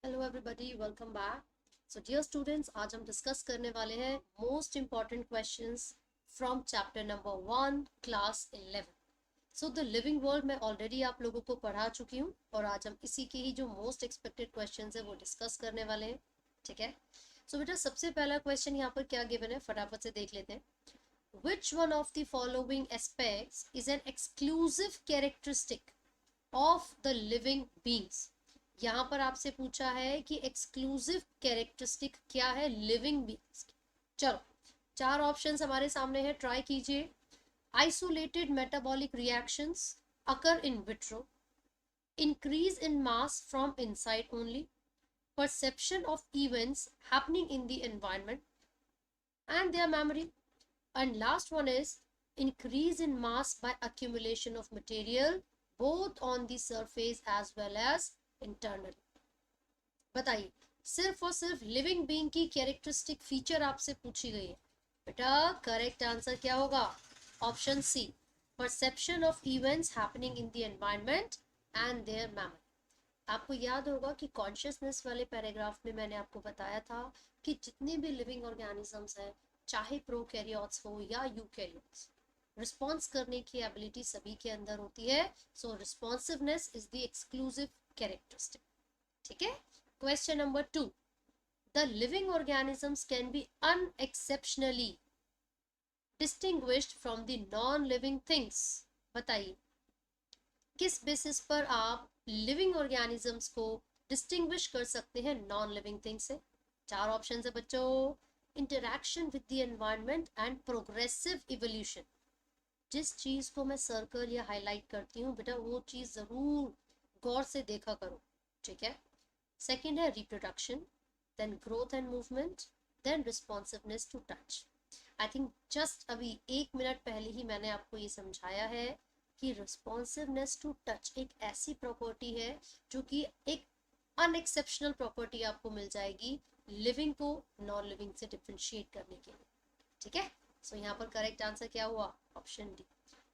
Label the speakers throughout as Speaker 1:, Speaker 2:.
Speaker 1: Hello everybody, welcome back. So dear students, आज हम discuss करने वाले हैं most important questions from chapter number 1 class 11। So the living world में already आप लोगों को पढ़ा चुकी हूँ और आज हम इसी के ही जो मोस्ट एक्सपेक्टेड क्वेश्चंस है वो डिस्कस करने वाले हैं। ठीक है। सो बेटा, सबसे पहला क्वेश्चन यहाँ पर क्या गिवन है, फटाफट से देख लेते हैं। Which one of the following aspects is an exclusive characteristic of the living beings. यहाँ पर आपसे पूछा है कि एक्सक्लूसिव कैरेक्टरिस्टिक क्या है लिविंग बींग्स की। चलो, चार ऑप्शंस हमारे सामने है, ट्राई कीजिए। Isolated metabolic reactions occur in vitro, increase in mass from inside only, perception of events happening in the environment and their memory, and last one is increase in mass by accumulation of material both on the surface as well as internally। बताइए, सिर्फ और सिर्फ living being की characteristic feature आपसे पूछी गई है। बेटा, करेक्ट आंसर क्या होगा? Option C, perception of events happening in the environment and their memory. आपको याद होगा कि कॉन्शियसनेस वाले पैराग्राफ में मैंने आपको बताया था कि जितने भी लिविंग ऑर्गेनिजम्स हैं, चाहे प्रोकैरियोट्स हो या यूकैरियोट्स, रिस्पॉन्स करने की एबिलिटी सभी के अंदर होती है। So responsiveness is the exclusive characteristic. ठीक है। Question number 2, the living organisms can be unexceptionally distinguished from the non living things. बताइए, किस बेसिस पर आप लिविंग ऑर्गेनिजम्स को डिस्टिंग्विश कर सकते हैं नॉन लिविंग थिंग से? चार ऑप्शन है बच्चों। Interaction with the environment and progressive evolution. जिस चीज को मैं सर्कल या हाईलाइट करती हूँ बेटा, वो चीज जरूर गौर से देखा करो। ठीक है। सेकेंड है reproduction, then growth and movement, then responsiveness to touch. I think just अभी 1 मिनट पहले ही मैंने आपको ये समझाया है कि रिस्पॉन्सिवनेस टू टच एक ऐसी प्रॉपर्टी है जो कि एक अनएक्सेप्शनल प्रॉपर्टी आपको मिल जाएगी लिविंग को नॉन लिविंग से डिफ्रेंशिएट करने के लिए। ठीक है। सो यहाँ पर करेक्ट आंसर क्या हुआ? Option D.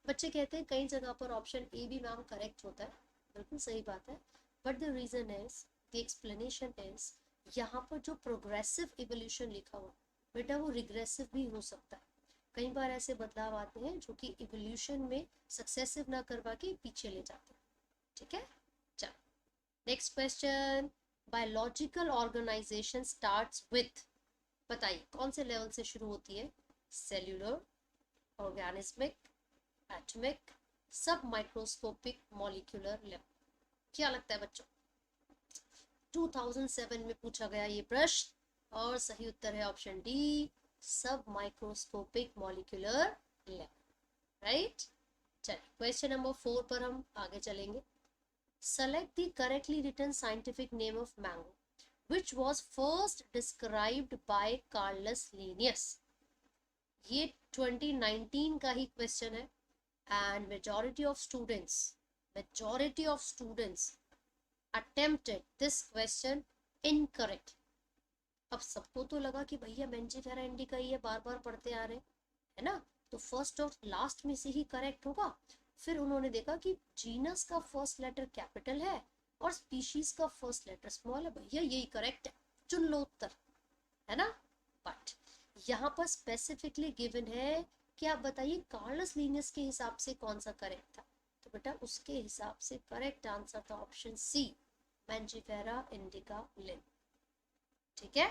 Speaker 1: बच्चे कहते हैं कई जगह पर ऑप्शन ए भी मैम करेक्ट होता है, बिल्कुल सही बात है, but the reason is, the explanation is, यहाँ पर जो प्रोग्रेसिव इवोल्यूशन लिखा हुआ बेटा, वो रिग्रेसिव भी हो सकता है। कई बार ऐसे बदलाव आते हैं जो कि इवोल्यूशन में सक्सेसिव ना करवा के पीछे ले जाते हैं। ठीक है। चलो, next question. Biological organization starts with. बताइए, कौन से लेवल से शुरू होती है? Cellular, organismic, atomic, sub microscopic, molecular level. क्या लगता है बच्चों? 2007 में पूछा गया ये प्रश्न और सही उत्तर है option D, sub microscopic molecular level. Right. चलिए, क्वेश्चन नंबर 4 पर हम आगे चलेंगे। Select the correctly written scientific name of mango which was first described by Carlos Linnaeus। ये 2019 का ही क्वेश्चन है and majority of students attempted this question incorrect। अब सबको तो लगा कि भैया मेंजिफेरा इंडिका ये बार बार पढ़ते आ रहे है ना, तो फर्स्ट और लास्ट में से ही करेक्ट होगा। फिर उन्होंने देखा कि जीनस का फर्स्ट लेटर कैपिटल है और स्पीशीज का फर्स्ट लेटर स्मॉल है, भैया यही करेक्ट है, चुन लो उत्तर, है ना। बट यहाँ पर स्पेसिफिकली गिवन है कि आप बताइए कार्लस लीनियस के हिसाब से कौन सा करेक्ट था। तो बेटा, उसके हिसाब से करेक्ट आंसर था ऑप्शन सी, मैंजिफेरा इंडिका लिन। ठीक है।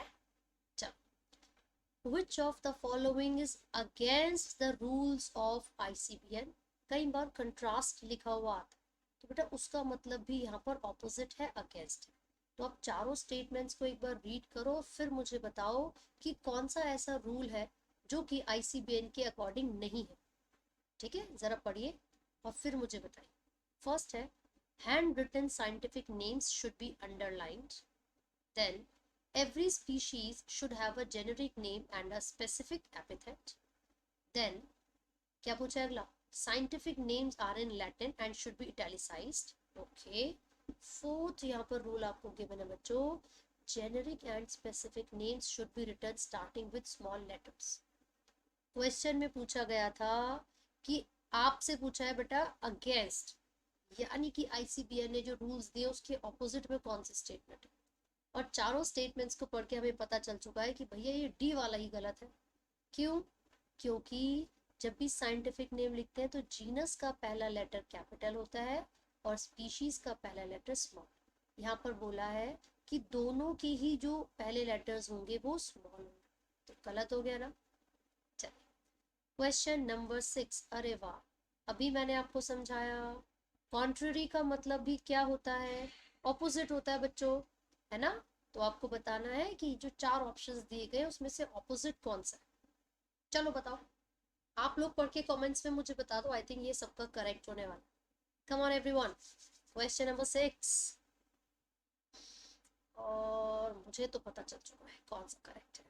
Speaker 1: Which of the following is against the rules of ICBN? कई बार कंट्रास्ट लिखा हुआ आता है, तो बेटा उसका मतलब भी यहाँ पर ऑपोजिट है, अगेंस्ट है। तो आप चारों स्टेटमेंट्स को एक बार रीड करो, फिर मुझे बताओ कि कौन सा ऐसा रूल है जो कि ICBN के अकॉर्डिंग नहीं है। ठीक है, जरा पढ़िए और फिर मुझे बताइए। फर्स्ट है, hand written scientific names should be underlined. Then every species should have a generic name and a specific epithet। Then क्या पूछा अगला? Scientific names are in Latin and should be italicized। Okay। Fourth यहाँ पर rule आपको given है बच्चों, generic and specific names should be written starting with small letters। Question में पूछा गया था कि आपसे पूछा है बेटा अगेंस्ट, यानी कि ICBN ने जो रूल्स दिए उसके ऑपोजिट में कौन सी स्टेटमेंट है। और चारों स्टेटमेंट्स को पढ़ के हमें पता चल चुका है कि भैया ये डी वाला ही गलत है। क्यों? क्योंकि जब भी साइंटिफिक नेम लिखते हैं तो जीनस का पहला लेटर कैपिटल होता है और स्पीशीज का पहला लेटर स्मॉल। यहाँ पर बोला है कि दोनों के ही जो पहले लेटर्स होंगे वो स्मॉल होंगे, तो गलत हो गया ना। चलिए क्वेश्चन नंबर 6। अरे वाह, अभी मैंने आपको समझाया कॉन्ट्ररी का मतलब भी क्या होता है, ऑपोजिट होता है बच्चों, है ना। तो आपको बताना है कि जो चार ऑप्शंस दिए गए उसमें से ऑपोजिट कौन सा है। चलो बताओ, आप लोग पढ़ के कमेंट्स में मुझे बता दो। आई थिंक ये सबका करेक्ट होने वाला। Come on everyone, question number 6, और मुझे तो पता चल चुका है कौन सा करेक्ट है।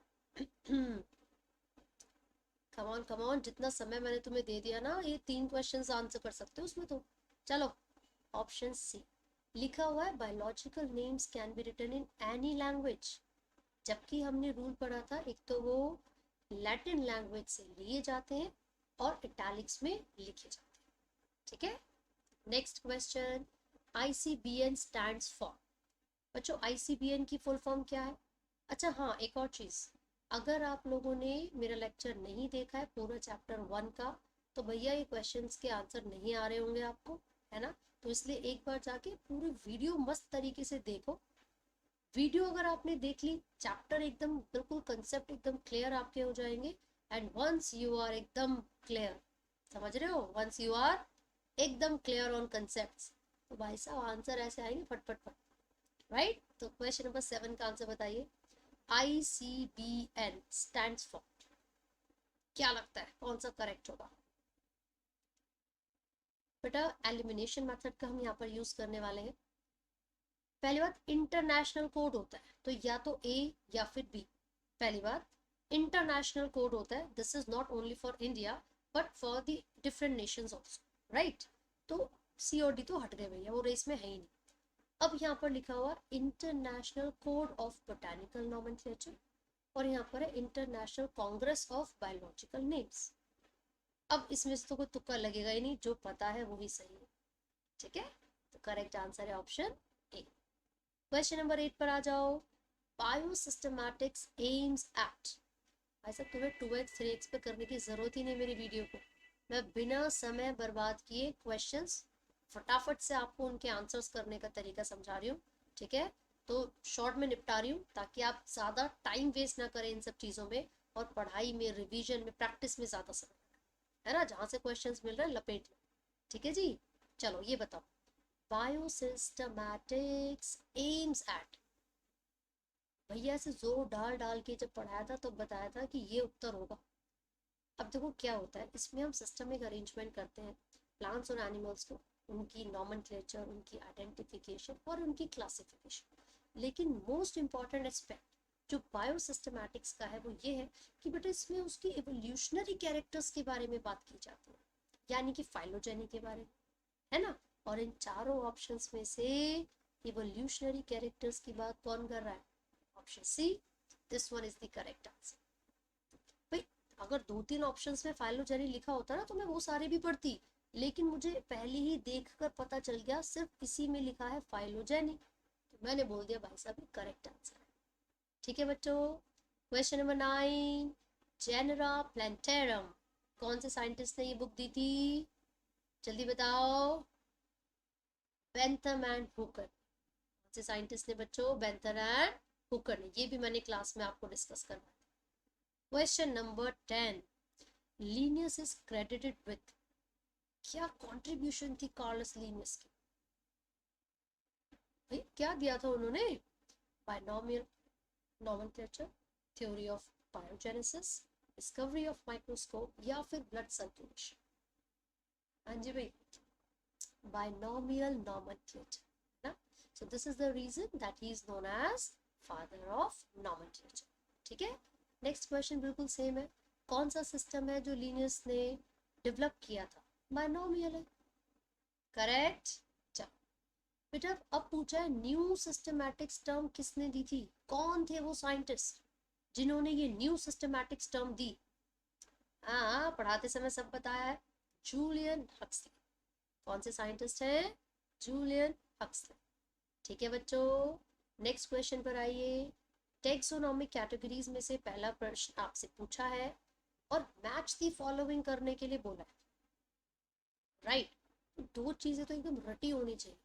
Speaker 1: कम ऑन, जितना समय मैंने तुम्हें दे दिया ना, ये 3 क्वेश्चंस आंसर कर सकते हो उसमें तो। चलो, ऑप्शन सी लिखा हुआ है biological names can be written in any language, जबकि हमने रूल पढ़ा था एक तो वो लैटिन लैंग्वेज से लिए जाते हैं और इटैलिक्स में लिखे जाते हैं। ठीक है, next question, ICBN stands for. बच्चों ICBN की फुल फॉर्म क्या है? अच्छा हाँ, एक और चीज़, अगर आप लोगों ने मेरा लेक्चर नहीं देखा है पूरा चैप्टर 1 का, तो भैया ये क्वेश्चंस के आंसर नहीं आ रहे होंगे आपको, है ना। तो इसलिए एक बार जाके पूरी वीडियो मस्त तरीके से देखो। वीडियो अगर आपने देख ली, चैप्टर एकदम बिल्कुल कंसेप्ट एकदम क्लियर आपके हो जाएंगे। एंड वंस यू आर एकदम क्लियर, समझ रहे हो, वंस यू आर एकदम क्लियर ऑन कंसेप्ट्स, तो भाई साहब आंसर ऐसे आएंगे फट फट फट, राइट। तो क्वेश्चन नंबर 7 का आंसर बताइए। ICBN स्टैंड्स फॉर, क्या लगता है कौन सा करेक्ट होगा? बेटा एलिमिनेशन मेथड का हम यहाँ पर यूज करने वाले हैं। पहली बात, इंटरनेशनल कोड होता है तो या तो A या फिर B। पहली बात, इंटरनेशनल कोड होता है, this is not only for India but for the different Nations also, right. तो C और D तो हट गए भैया, वो रेस में है ही नहीं। अब यहाँ पर लिखा हुआ international code of botanical nomenclature, और यहाँ पर है international Congress of biological names. अब इसमें से तो कोई तुक्का लगेगा ही नहीं, जो पता है वही सही है। ठीक है, तो करेक्ट आंसर है ऑप्शन ए। क्वेश्चन नंबर 8 पर आ जाओ। बायोसिस्टमैटिक्स एम्स एट, ऐसा तुम्हें 2x 3x पे करने की जरूरत ही नहीं मेरी वीडियो को। मैं बिना समय बर्बाद किए क्वेश्चंस फटाफट से आपको उनके आंसर्स करने का तरीका समझा रही हूँ। ठीक है, तो शॉर्ट में निपटा रही हूँ ताकि आप ज़्यादा टाइम वेस्ट ना करें इन सब चीज़ों में, और पढ़ाई में, रिवीजन में, प्रैक्टिस में ज़्यादा समय, है ना। जहाँ से क्वेश्चंस मिल रहे हैं लपेट लो। ठीक है जी, चलो ये बताओ, बायोसिस्टमैटिक्स एम्स एट, भैया से जोर डाल डाल के जब पढ़ाया था तो बताया था कि ये उत्तर होगा। अब देखो क्या होता है, इसमें हम सिस्टमिक अरेंजमेंट करते हैं प्लांट्स और एनिमल्स को, उनकी नॉमेनक्लेचर, उनकी आइडेंटिफिकेशन और उनकी क्लासिफिकेशन। लेकिन मोस्ट इंपॉर्टेंट एस्पेक्ट जो बायोसिस्टमैटिक्स का है वो ये है कि बेटा इसमें उसकी इवोल्यूशनरी कैरेक्टर्स के बारे में बात की जाती है, यानी कि फाइलोजेनी के बारे में, है ना। और इन चारों ऑप्शंस में से इवोल्यूशनरी कैरेक्टर्स की बात कौन कर रहा है? Option C, this one is the correct answer. भाई अगर 2-3 ऑप्शंस में फाइलोजेनी लिखा होता ना तो मैं वो सारे भी पढ़ती, लेकिन मुझे पहले ही देखकर पता चल गया सिर्फ इसी में लिखा है फाइलोजेनी, तो मैंने बोल दिया भाई साहब ये करेक्ट आंसर है। ठीक है बच्चों, क्वेश्चन नंबर 9, जेनरा प्लैंटेरम, कौन से साइंटिस्ट ने ये बुक दी थी? जल्दी बताओ। बेंथम एंड हुकर, कौन से साइंटिस्ट ने बच्चों? बेंथम एंड हुकर ने, ये भी मैंने क्लास में आपको डिस्कस करवाया। Question number 10, Linnaeus is credited with, क्या कंट्रीब्यूशन थी कार्लस लीनियस की? भाई क्या दिया था उन्होंने? Binomial nomenclature, theory of biogenesis, discovery of microscope, या फिर ब्लड सर्कुलेशन। हाँ जी भाई, बायनोमियल नोमेनक्लेचर ना। So this is the reason that he is known as father of nomenclature. ठीक है, नेक्स्ट क्वेश्चन बिल्कुल सेम है, कौन सा सिस्टम है जो लीनियस ने डेवलप किया था? बायनोमियल है, करेक्ट। चलो बेटा, अब पूछा है न्यू सिस्टमैटिक्स टर्म किसने दी थी, कौन थे वो साइंटिस्ट जिन्होंने ये न्यू सिस्टमैटिक्स टर्म दी? हाँ, पढ़ाते समय सब बताया है, जूलियन हक्सली। कौन से साइंटिस्ट है? Julian Huxley. ठीक है बच्चों, नेक्स्ट क्वेश्चन पर आइए। टेक्सोनॉमिक कैटेगरीज में से पहला प्रश्न आपसे पूछा है और मैच दी फॉलोइंग करने के लिए बोला है, राइट। दो चीजें तो एकदम रटी होनी चाहिए।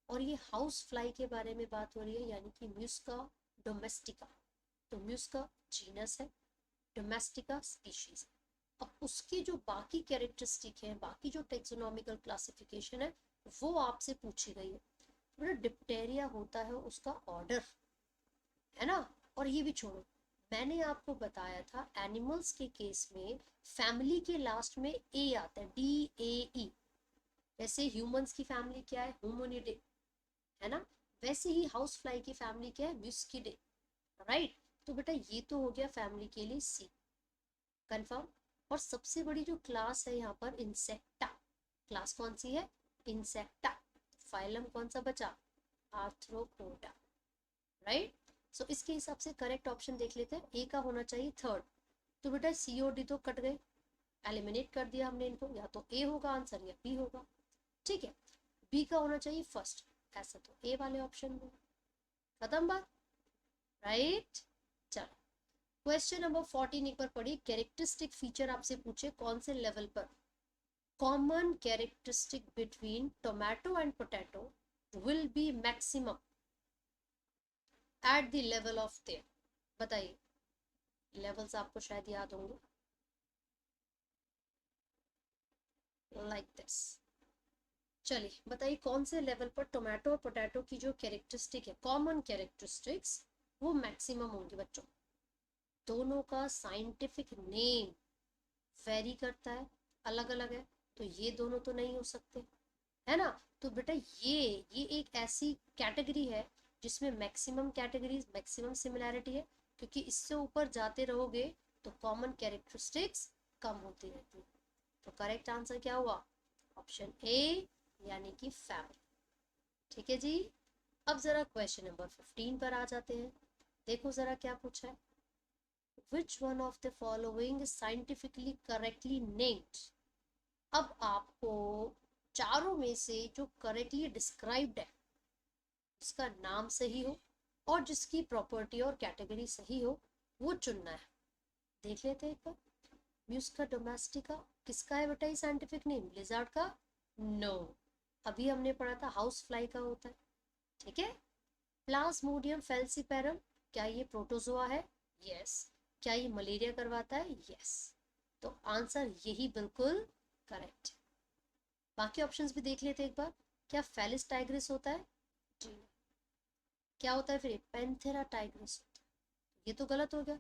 Speaker 1: और ये हाउस फ्लाई के बारे में बात हो रही है, यानी कि म्यूस्का डोमेस्टिका। तो म्यूस्का जीनस है, डोमेस्टिका स्पीशीज। अब उसके जो बाकी कैरेक्टरिस्टिक है, बाकी जो टेक्सोनॉमिकल क्लासिफिकेशन है, वो आपसे पूछी गई है। मतलब डिप्टेरिया होता है उसका ऑर्डर, है ना। और ये भी छोड़ो, मैंने आपको बताया था एनिमल्स के केस में फैमिली के लास्ट में ए आता है, DAE। वैसे ह्यूमंस की फैमिली क्या है, होमोनिडे, है ना। वैसे ही हाउस फ्लाई की फैमिली क्या है, म्यूस्किडे, राइट। तो बेटा ये तो हो गया फैमिली के लिए सी, कंफर्म। और सबसे बड़ी जो क्लास है यहाँ पर इंसेक्टा, क्लास कौन सी है, इंसेक्टा। फाइलम कौन सा बचा, आर्थ्रोपोडा, राइट। सो इसके हिसाब से करेक्ट ऑप्शन देख लेते हैं, ए का होना चाहिए थर्ड। तो बेटा COD तो कट गए, एलिमिनेट कर दिया हमने इनको, या तो ए होगा आंसर या बी होगा, ठीक है। बी का होना चाहिए फर्स्ट, ऐसा तो ए वाले ऑप्शन में, खत्म बात, राइट। चलो क्वेश्चन नंबर 14 एक बार पढ़िए। कैरेक्टरिस्टिक फीचर आपसे पूछे कौन से लेवल पर, common characteristic between tomato and potato will be maximum at the level of their. बताइए, लेवल्स आपको शायद याद होंगे, लाइक दिस। चलिए बताइए कौन से लेवल पर टोमेटो और पोटैटो की जो कैरेक्टरिस्टिक है, कॉमन कैरेक्टरिस्टिक्स, वो मैक्सिमम होंगी बच्चों। दोनों का साइंटिफिक नेम वेरी करता है, अलग अलग है, तो ये दोनों तो नहीं हो सकते, है ना। तो बेटा ये एक ऐसी कैटेगरी है जिसमें मैक्सिमम कैटेगरीज, मैक्सिमम सिमिलैरिटी है, क्योंकि इससे ऊपर जाते रहोगे तो कॉमन कैरेक्टरिस्टिक्स कम होती रहती है। तो करेक्ट आंसर क्या हुआ, ऑप्शन ए, यानी कि फैमिली, ठीक है जी। अब जरा क्वेश्चन नंबर 15 पर आ जाते हैं। देखो जरा क्या पूछा है, which one of the following scientifically correctly named. अब आपको चारों में से जो करेक्टली डिस्क्राइब्ड है, जिसका नाम सही हो और जिसकी प्रॉपर्टी और कैटेगरी सही हो, वो चुनना है। देख लेते हैं एक बार। म्यूस्का डोमेस्टिका किसका है बेटा ये साइंटिफिक नेम, लिजार्ड का, नो। अभी हमने पढ़ा था हाउस फ्लाई का होता है, ठीक है। प्लाज्मोडियम फेल्सीपेरम, क्या ये प्रोटोजोआ है, यस। क्या ये मलेरिया करवाता है, यस। तो आंसर यही बिल्कुल करेक्ट। बाकी ऑप्शंस भी देख लेते एक बार। क्या फेलिस टाइग्रिस होता है, जी। क्या होता है फिर, पेंथेरा टाइग्रिस होता है, ये तो गलत हो गया।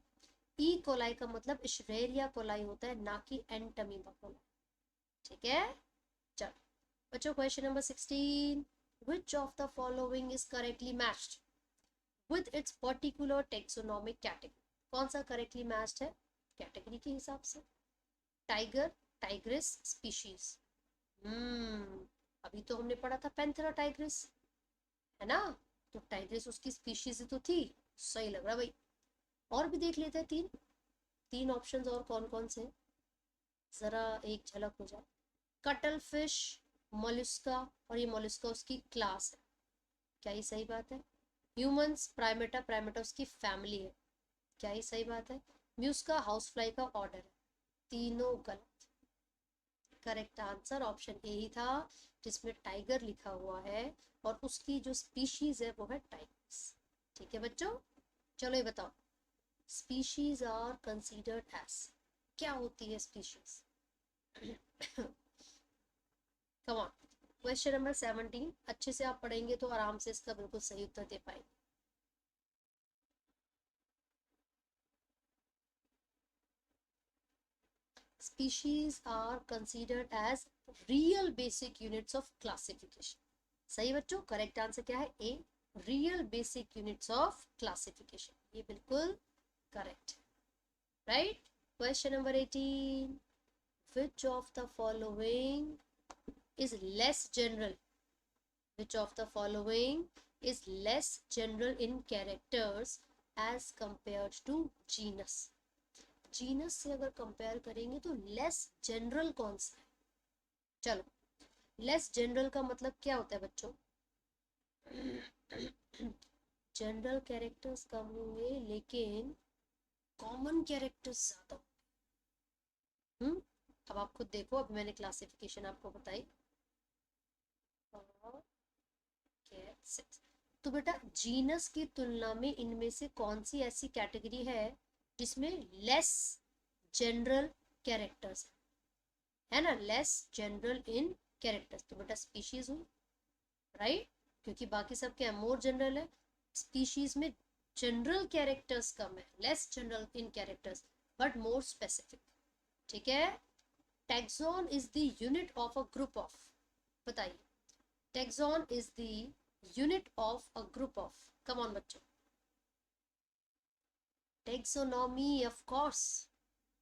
Speaker 1: ई कोलाई का मतलब इशरेरिया कोलाई होता है, ना कि एंटमीबा कोलाई, ठीक है। चलो बच्चों question number 16, which of the following is correctly matched with its particular taxonomic category। कौन सा करेक्टली मैच्ड है कैटेगरी के हिसाब से, टाइगर, टाइग्रिस, स्पीशीज। अभी तो हमने पढ़ा था पैंथेरा टाइग्रिस, है ना। तो टाइग्रिस उसकी स्पीशीज तो थी, सही लग रहा भाई। और भी देख लेते हैं, तीन तीन ऑप्शंस और कौन कौन से, जरा एक झलक हो जाए। कटल फिश, मोलस्का, और ये मोलस्का उसकी क्लास है, क्या ये सही बात है। ह्यूमंस, प्राइमेटा, प्राइमेटा उसकी फैमिली है, क्या ये सही बात है। म्यूस्का हाउस फ्लाई का ऑर्डर है, तीनों गलत। करेक्ट आंसर ऑप्शन ए ही था, जिसमें टाइगर लिखा हुआ है और उसकी जो स्पीशीज है वो है टाइगर्स, ठीक है बच्चों। चलो ये बताओ, स्पीशीज आर कंसीडर्ड एज, क्या होती है species, come on. Question number 17 अच्छे से आप पढ़ेंगे तो आराम से इसका बिल्कुल सही उत्तर दे पाएंगे। Species are considered as real basic units of classification। सही बच्चों, करेक्ट आंसर क्या है, A, real basic units of classification, ये बिल्कुल correct, right. Question number 18, which of the following is less general, which of the following is less general in characters as compared to genus। Genus से अगर compare करेंगे तो less general कौन सा है। चलो, लेस जनरल का मतलब क्या होता है बच्चों, जनरल कैरेक्टर्स कम होंगे लेकिन कॉमन कैरेक्टर्स ज्यादा होंगे। अब आप खुद देखो, अब मैंने क्लासिफिकेशन आपको बताई। तो बेटा जीनस की तुलना में इनमें से कौन सी ऐसी कैटेगरी है जिसमें लेस जनरल कैरेक्टर्स है ना, लेस जनरल इन कैरेक्टर्स? तो बेटा स्पीशीज हुई, राइट, क्योंकि बाकी सब क्या मोर जनरल है। स्पीशीज में जनरल कैरेक्टर्स कम है, less general in characters but more specific, ठीक है। Taxon is the unit of a group of, बताइए, taxon is the unit of a group of, come on बच्चों, टैक्सोनॉमी ऑफ कोर्स,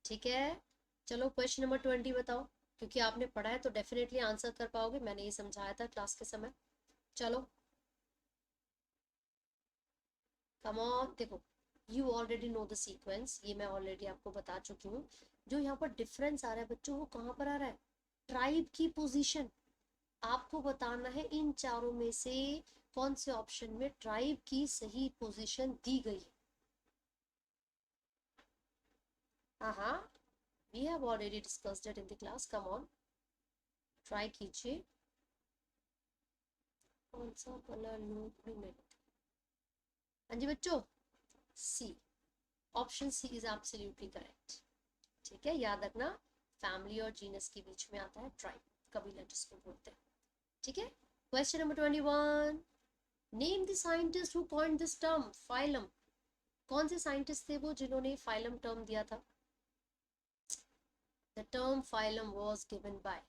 Speaker 1: ठीक है। चलो क्वेश्चन नंबर 20 बताओ, क्योंकि आपने पढ़ा है तो डेफिनेटली आंसर कर पाओगे, मैंने ये समझाया था क्लास के समय। चलो कम ऑन, देखो you already know the sequence, ये मैं ऑलरेडी आपको बता चुकी हूँ। जो यहाँ पर डिफरेंस आ रहा है बच्चों वो कहाँ पर आ रहा है? ट्राइब की पोजीशन। आपको बताना है इन चारों में से कौन से ऑप्शन में ट्राइब की सही पोजीशन दी गई है। हाँ, we have already discussed it in the class, come on try कीजिए। कौन सा कलर लूं मैं? हाँ जी बच्चों, C, option C is absolutely correct, ठीक है। याद रखना फैमिली और जीनस के बीच में आता है ट्राइब, कबीला जिसको बोलते हैं, ठीक है। Question number 21, name the scientist who coined this term phylum. कौन से साइंटिस्ट थे वो जिन्होंने फाइलम टर्म दिया था? The term phylum was given by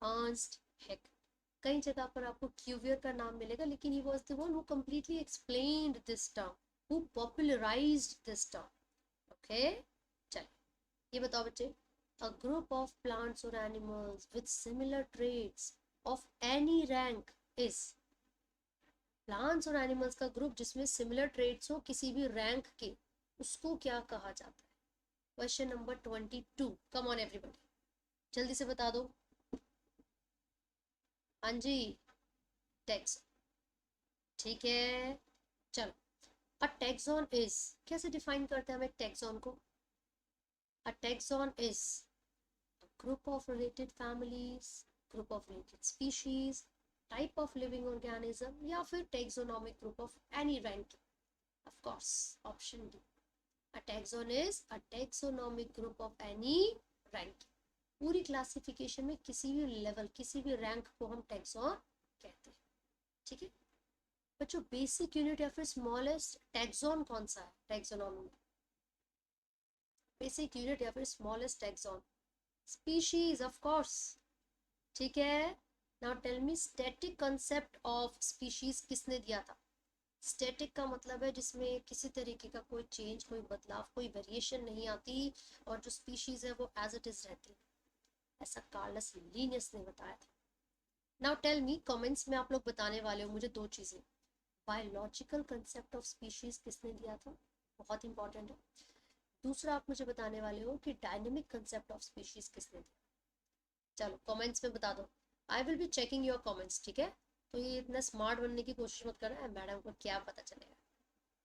Speaker 1: Ernst hack. कई जगह पर आपको क्यूवियर का नाम मिलेगा, लेकिन he was the one who completely explained this term, who popularised this term, okay. चलिए ये बताओ बच्चे, a group of plants or animals with similar traits of any rank is, plants और animals का ग्रुप जिसमें similar traits हो किसी भी रैंक के, उसको क्या कहा जाता है? Question number 22, come on everybody, जल्दी से बता दो। हाँ जी, टैक्स, ठीक है। चलो, अ टैक्सॉन इज, कैसे डिफाइन करते हैं हम एक टैक्सॉन को? A taxon is group of related families, group of related species, type of living organism या फिर taxonomic group of any rank, of course option D, a taxon is a taxonomic group of any rank। पूरी classification में किसी भी level किसी भी rank को हम टैक्सॉन कहते हैं, ठीक है बच्चों। बेसिक यूनिट या फिर स्मॉलेस्ट टैक्सॉन कौन सा है टैक्सोनॉमी में? बेसिक यूनिट या फिर smallest taxon? Species, of course, ठीक है। Now tell me, static concept of species किसने दिया था? स्टैटिक का मतलब है जिसमें किसी तरीके का कोई चेंज, कोई बदलाव, कोई वेरिएशन नहीं आती और जो स्पीशीज है वो एज इट इज रहती है, ऐसा कार्लस लिनियस ने बताया था। नाउ टेल मी, कमेंट्स में आप लोग बताने वाले हो मुझे दो चीजें, बायोलॉजिकल कंसेप्ट ऑफ स्पीशीज किसने दिया था, बहुत इंपॉर्टेंट है। दूसरा आप मुझे बताने वाले हो कि डायनेमिक कंसेप्ट ऑफ स्पीशीज किसने दिया। चलो कमेंट्स में बता दो, I will be checking your comments, ठीक है। तो ये इतना स्मार्ट बनने की कोशिश मत करना, मैडम को क्या पता चलेगा,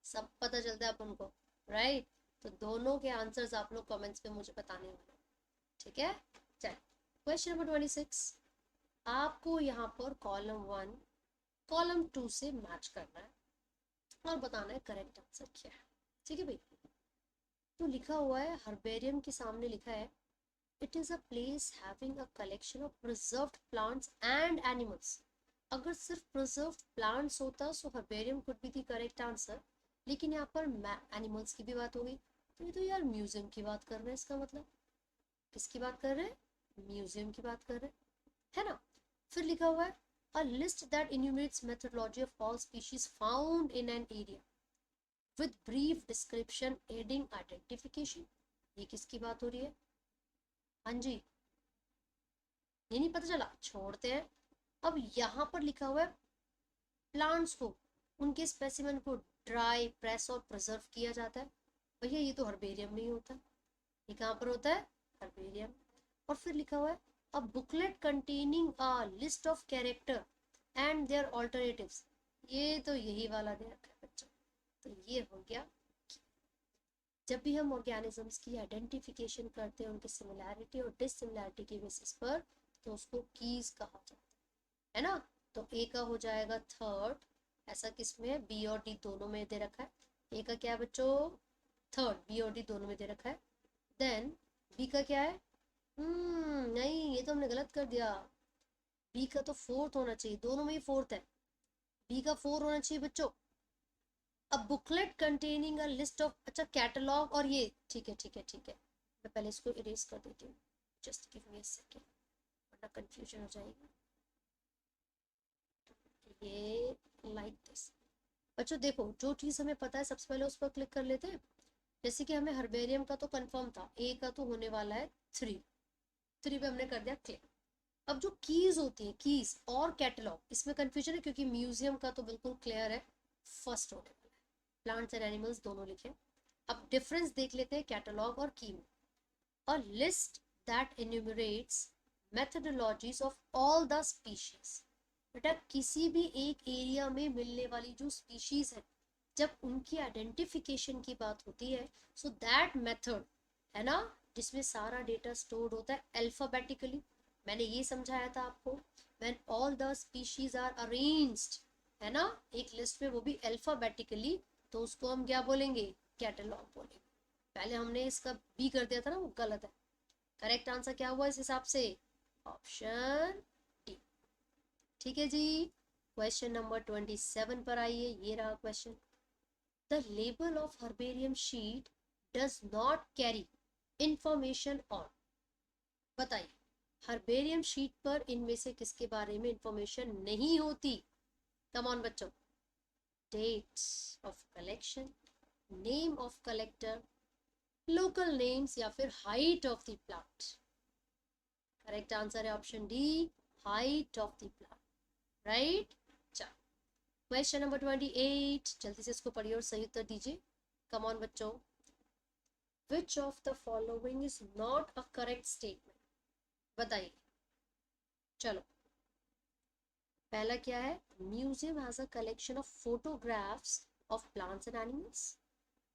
Speaker 1: सब पता चलता है अपन को, राइट। तो दोनों के आंसर्स आप लोग कमेंट्स में मुझे बताने वाले, ठीक है। चल क्वेश्चन नंबर 26, आपको यहाँ पर कॉलम 1 कॉलम 2 से मैच करना है और बताना है करेक्ट आंसर क्या है, ठीक है भाई। तो लिखा हुआ है हर्बेरियम के सामने लिखा है, it is a place having a collection of preserved plants and animals। अगर सिर्फ preserved plants होता so herbarium could be the correct answer, लेकिन यहाँ पर animals की भी बात हो गई, तो ये तो यार म्यूजियम की बात कर रहे हैं, इसका मतलब किसकी बात कर रहे हैं? म्यूजियम की बात कर रहे हैं, है ना। फिर लिखा हुआ है a list that enumerates methodology of all species found in an area with brief description aiding identification। ये किसकी बात हो रही है? हाँ जी, ये नहीं पता चला, छोड़ते हैं। अब यहाँ पर लिखा हुआ है प्लांट्स को, उनके स्पेसिमेन को ड्राई, प्रेस और प्रिजर्व किया जाता है। भैया ये तो हर्बेरियम नहीं होता, ये कहाँ पर होता है? हर्बेरियम। और फिर लिखा हुआ है a booklet containing a list of character and their alternatives. ये तो यही वाला दे रखा है बच्चों, तो ये हो गया। जब भी हम ऑर्गेनिजम्स की आइडेंटिफिकेशन करते हैं उनके सिमिलैरिटी और डिससिमिलैरिटी की बेसिस पर, तो उसको कीज कहा जाता है ना। तो ए का हो जाएगा थर्ड, ऐसा किसमें, बी और डी दोनों में दे रखा है। ए का क्या है बच्चों, थर्ड, बी और डी दोनों में दे रखा है। देन बी का क्या है, नहीं ये तो हमने गलत कर दिया, बी का तो फोर्थ होना चाहिए, दोनों में ही फोर्थ है, बी का फोर होना चाहिए बच्चों। अब booklet containing a list of, अच्छा कैटलॉग और ये ठीक है ठीक है ठीक है, मैं पहले इसको इरेज कर देती हूँ, just give me a second वरना कंफ्यूजन हो जाएगी। ये लाइक दिस। बच्चों देखो, जो चीज़ हमें पता है सबसे पहले उस पर क्लिक कर लेते हैं। जैसे कि हमें हर्बेरियम का तो कंफर्म था, ए का तो होने वाला है 3, 3 पे हमने कर दिया क्लिक। अब जो कीज होती है, कीज और कैटलॉग, इसमें कंफ्यूजन है क्योंकि म्यूजियम का तो बिल्कुल क्लियर है, फर्स्ट होने वाला है, प्लांट्स एंड एनिमल्स दोनों लिखे। अब डिफरेंस देख लेते हैं कैटलॉग और की में। A list that enumerates methodologies of all the species. बेटा किसी भी एक एरिया में मिलने वाली जो स्पीशीज है, जब उनकी आइडेंटिफिकेशन की बात होती है, सो दैट मेथड है ना, जिसमें सारा डेटा स्टोर्ड होता है अल्फाबेटिकली। मैंने ये समझाया था आपको, when all the species are arranged, है ना, एक लिस्ट में, वो भी अल्फाबेटिकली, तो उसको हम क्या बोलेंगे, कैटलॉग बोलेंगे। पहले हमने इसका बी कर दिया था ना, वो गलत है। करेक्ट आंसर क्या हुआ इस हिसाब से, ऑप्शन डी। ठीक है जी, क्वेश्चन नंबर 27 पर आइए, ये रहा question. The label of herbarium sheet does not carry information on, बताइए हर्बेरियम शीट पर इनमें से किसके बारे में इंफॉर्मेशन नहीं होती। कम ऑन बच्चों, dates of collection, name of collector, local names या फिर height of the plant. Correct answer है option D, height of the plant, right. चलो क्वेश्चन नंबर 28, जल्दी से इसको पढ़िए और सही उत्तर दीजिए। कम ऑन बच्चों, which of the following is not a correct statement, बताइए। चलो पहला क्या है, museum has a collection of photographs of plants and animals.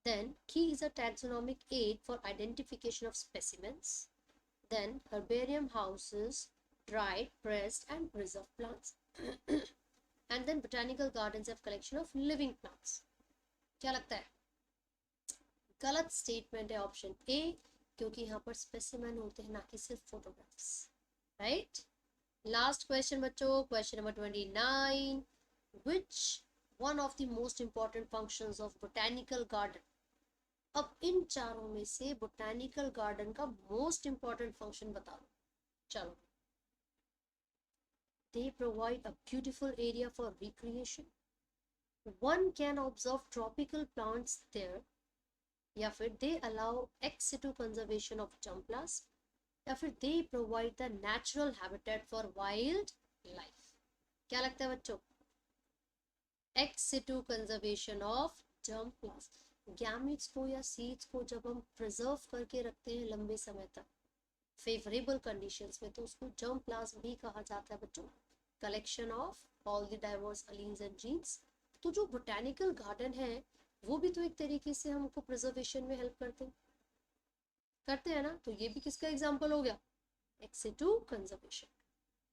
Speaker 1: Then key is a taxonomic aid for identification of specimens. Then herbarium houses dried, pressed and preserved plants. And then botanical gardens have collection of living plants. क्या लगता है, गलत statement है option A, क्योंकि यहाँ पर specimen होते हैं ना कि सिर्फ फोटोग्राफ्स, राइट। लास्ट क्वेश्चन बच्चों, question number 29, which one of the most important functions of botanical garden. अब इन चारों में से बोटेनिकल गार्डन का मोस्ट इंपॉर्टेंट फंक्शन बता दो। चलो, they provide a beautiful area for recreation, one can observe tropical plants there, या फिर they allow ex situ conservation of germplasm, या फिर they provide the natural habitat for wild life। क्या लगता है बच्चों, ex situ conservation of germplasm, gametes को या सीड्स को जब हम प्रिजर्व करके रखते हैं लंबे समय तक फेवरेबल कंडीशंस में, तो उसको germplasm भी कहा जाता है बच्चों। Collection of all the diverse alleles and genes. तो जो बोटेनिकल गार्डन है वो भी तो एक तरीके से हमको प्रिजर्वेशन में हेल्प करते हैं ना, तो ये भी किसका एग्जांपल हो गया, ex situ conservation,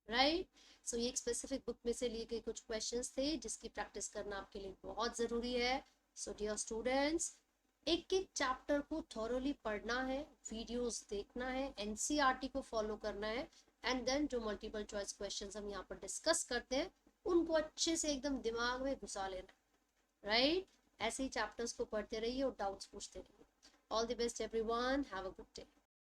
Speaker 1: राइट। सो ये एक स्पेसिफिक बुक में से लिए गए कुछ क्वेश्चंस थे जिसकी प्रैक्टिस करना आपके लिए बहुत ज़रूरी है। सो डियर स्टूडेंट्स, एक एक चैप्टर को थॉरोली पढ़ना है, वीडियोस देखना है, एनसीईआरटी को फॉलो करना है, एंड देन जो मल्टीपल चॉइस क्वेश्चंस हम यहाँ पर डिस्कस करते हैं उनको अच्छे से एकदम दिमाग में घुसा लेना, राइट। ऐसे ही चैप्टर्स को पढ़ते रहिए और डाउट्स पूछते रहिए। All the best everyone, have a good day.